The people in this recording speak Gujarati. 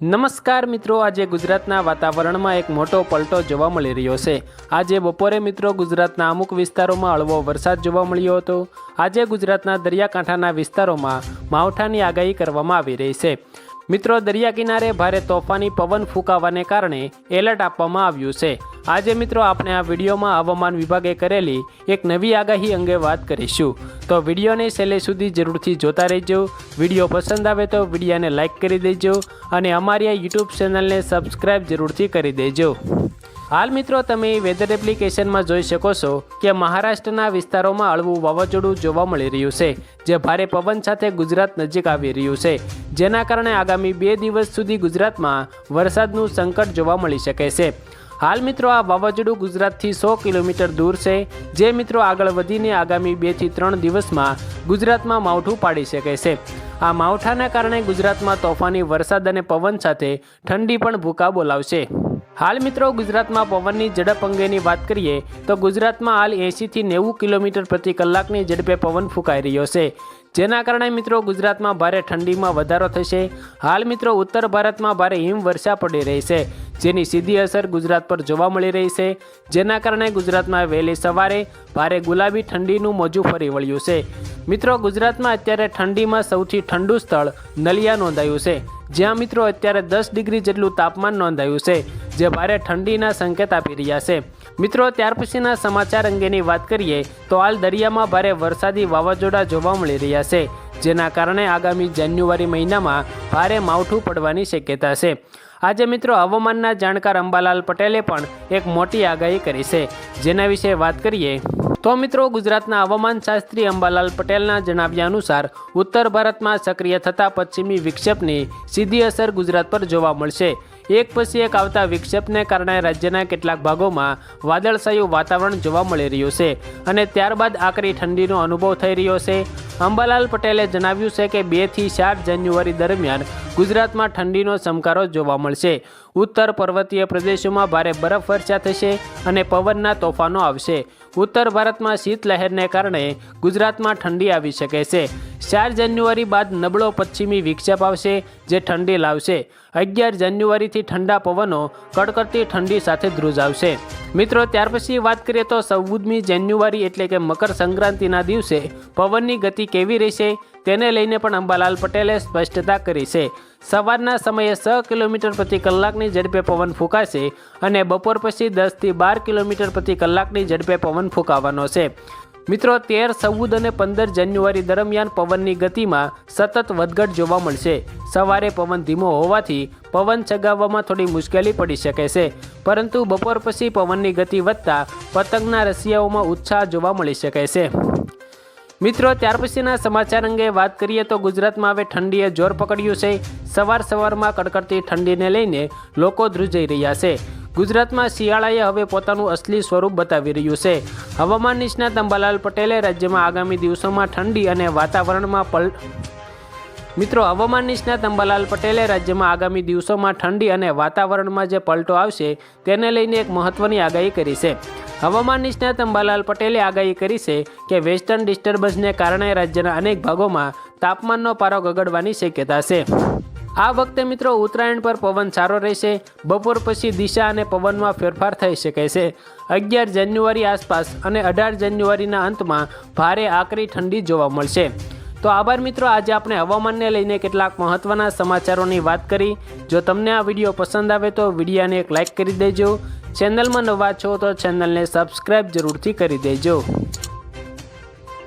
નમસ્કાર મિત્રો, આજે ગુજરાતના વાતાવરણમાં એક મોટો પલટો જોવા મળી રહ્યો છે। આજે બપોરે મિત્રો ગુજરાતના અમુક વિસ્તારોમાં હળવો વરસાદ જોવા મળ્યો હતો। આજે ગુજરાતના દરિયાકાંઠાના વિસ્તારોમાં માવઠાની આગાહી કરવામાં આવી રહી છે। મિત્રો, દરિયા કિનારે ભારે તોફાની પવન ફૂંકાવાને કારણે એલર્ટ આપવામાં આવ્યું છે। આજે મિત્રો આપણે આ વિડીયોમાં હવામાન વિભાગે કરેલી એક નવી આગાહી અંગે વાત કરીશું, તો વિડીયોને છેલ્લે સુધી જરૂરથી જોતા રહેજો। વિડીયો પસંદ આવે તો વિડીયોને લાઇક કરી દેજો અને અમારી આ યુટ્યુબ ચેનલને સબસ્ક્રાઈબ જરૂરથી કરી દેજો। હાલ મિત્રો તમે વેધર એપ્લિકેશનમાં જોઈ શકો છો કે મહારાષ્ટ્રના વિસ્તારોમાં હળવું વાવાઝોડું જોવા મળી રહ્યું છે, જે ભારે પવન સાથે ગુજરાત નજીક આવી રહ્યું છે, જેના કારણે આગામી 2 દિવસ સુધી ગુજરાતમાં વરસાદનું સંકટ જોવા મળી શકે છે। હાલ મિત્રો આ વાવાઝોડું ગુજરાતથી 100 કિલોમીટર દૂર છે, જે મિત્રો આગળ વધીને આગામી 2 થી 3 દિવસમાં ગુજરાતમાં માવઠું પાડી શકે છે। આ માવઠાના કારણે ગુજરાતમાં તોફાની વરસાદ અને પવન સાથે ઠંડી પણ ભૂકા બોલાવશે। હાલ મિત્રો ગુજરાતમાં પવનની ઝડપ અંગેની વાત કરીએ તો ગુજરાતમાં હાલ 80 થી 90 કિલોમીટર પ્રતિ કલાકની ઝડપે પવન ફૂંકાઈ રહ્યો છે, જેના કારણે મિત્રો ગુજરાતમાં ભારે ઠંડીમાં વધારો થશે। હાલ મિત્રો ઉત્તર ભારતમાં ભારે હિમવર્ષા પડી રહી છે, જેની સીધી અસર ગુજરાત પર જોવા મળી રહી છે, જેના કારણે ગુજરાતમાં વહેલી સવારે ભારે ગુલાબી ઠંડીનું મોજું ફરી વળ્યું છે। મિત્રો ગુજરાતમાં અત્યારે ઠંડીમાં સૌથી ઠંડુ સ્થળ નલિયા નોંધાયું છે, જ્યાં મિત્રો અત્યારે 10 ડિગ્રી જેટલું તાપમાન નોંધાયું છે, જે ભારે ઠંડીના સંકેત આપી રહ્યા છે। મિત્રો ત્યાર પછીના સમાચાર અંગેની વાત કરીએ તો હાલ દરિયામાં ભારે વરસાદી વાવાઝોડા જોવા મળી રહ્યા છે, જેના કારણે આગામી જાન્યુઆરી મહિનામાં ભારે માવઠું પડવાની શક્યતા છે। આજે મિત્રો હવામાનના જાણકાર અંબાલાલ પટેલે પણ એક મોટી આગાહી કરી છે, જેના વિશે વાત કરીએ તો મિત્રો ગુજરાતના હવામાન શાસ્ત્રી અંબાલાલ પટેલના જણાવ્યા અનુસાર ઉત્તર ભારતમાં સક્રિય થતા પશ્ચિમી વિક્ષેપની સીધી અસર ગુજરાત પર જોવા મળશે। એક પછી એક આવતા વિક્ષેપને કારણે રાજ્યના કેટલાક ભાગોમાં વાદળછાયું વાતાવરણ જોવા મળી રહ્યું છે અને ત્યારબાદ આકરી ઠંડીનો અનુભવ થઈ રહ્યો છે। અંબાલાલ પટેલે જણાવ્યું છે કે 2 થી 4 જાન્યુઆરી દરમિયાન ગુજરાતમાં ઠંડીનો ચમકારો જોવા મળશે। ઉત્તર પર્વતીય પ્રદેશોમાં ભારે બરફવર્ષા થશે અને પવનના તોફાનો આવશે। ઉત્તર ભારતમાં શીતલહેરને કારણે ગુજરાતમાં ઠંડી આવી શકે છે। 4 જાન્યુઆરી બાદ નબળો પશ્ચિમી વિક્ષેપ આવશે, જે ઠંડી લાવશે। 11 જાન્યુઆરીથી ઠંડા પવનો કડકડતી ઠંડી સાથે ધ્રુજાવશે। મિત્રો ત્યાર પછી વાત કરીએ તો 14મી જાન્યુઆરી એટલે કે મકર સંક્રાંતિના દિવસે પવનની ગતિ કેવી રહેશે તેને લઈને પણ અંબાલાલ પટેલે સ્પષ્ટતા કરી છે। સવારના સમયે 6 કિલોમીટર પ્રતિ કલાકની ઝડપે પવન ફૂંકાશે અને બપોર પછી 10 થી 12 કિલોમીટર પ્રતિ કલાકની ઝડપે પવન ફૂંકાવાનો છે। મિત્રો 13, 14 અને 15 જાન્યુઆરી દરમિયાન પવનની ગતિમાં સતત વધઘટ જોવા મળશે। સવારે પવન ધીમો હોવાથી પવન ચગાવવામાં થોડી મુશ્કેલી પડી શકે છે, પરંતુ બપોર પછી પવનની ગતિ વધતા પતંગના રસિયાઓમાં ઉત્સાહ જોવા મળી શકે છે। મિત્રો ત્યાર પછીના સમાચાર અંગે વાત કરીએ તો ગુજરાતમાં હવે ઠંડીએ જોર પકડ્યું છે। સવારમાં કડકડતી ઠંડીને લઈને લોકો ધ્રુજાઈ રહ્યા છે। ગુજરાતમાં શિયાળાએ હવે પોતાનું અસલી સ્વરૂપ બતાવી રહ્યું છે। હવામાન નિષ્ણાત અંબાલાલ પટેલે રાજ્યમાં આગામી દિવસોમાં ઠંડી અને વાતાવરણમાં હવામાન નિષ્ણાત અંબાલાલ પટેલે રાજ્યમાં આગામી દિવસોમાં ઠંડી અને વાતાવરણમાં જે પલટો આવશે તેને લઈને એક મહત્વની આગાહી કરી છે। હવામાન નિષ્ણાત અંબાલાલ પટેલે આગાહી કરી છે કે વેસ્ટર્ન ડિસ્ટર્બન્સને કારણે રાજ્યના અનેક ભાગોમાં તાપમાનનો પારો ગગડવાની શક્યતા છે। આ વખતે મિત્રો ઉત્તરાયણ પર પવન સારો રહેશે। બપોર પછી દિશા અને પવનમાં ફેરફાર થઈ શકે છે। 11 જાન્યુઆરી આસપાસ અને 18 જાન્યુઆરીના અંતમાં ભારે આકરી ઠંડી જોવા મળશે। તો આભાર મિત્રો, આજે આપણે હવામાનને લઈને કેટલાક મહત્વના સમાચારોની વાત કરી। જો તમને આ વિડીયો પસંદ આવે તો વિડીયોને એક લાઇક કરી દેજો। ચેનલમાં નવા છો તો ચેનલને સબસ્ક્રાઈબ જરૂરથી કરી દેજો।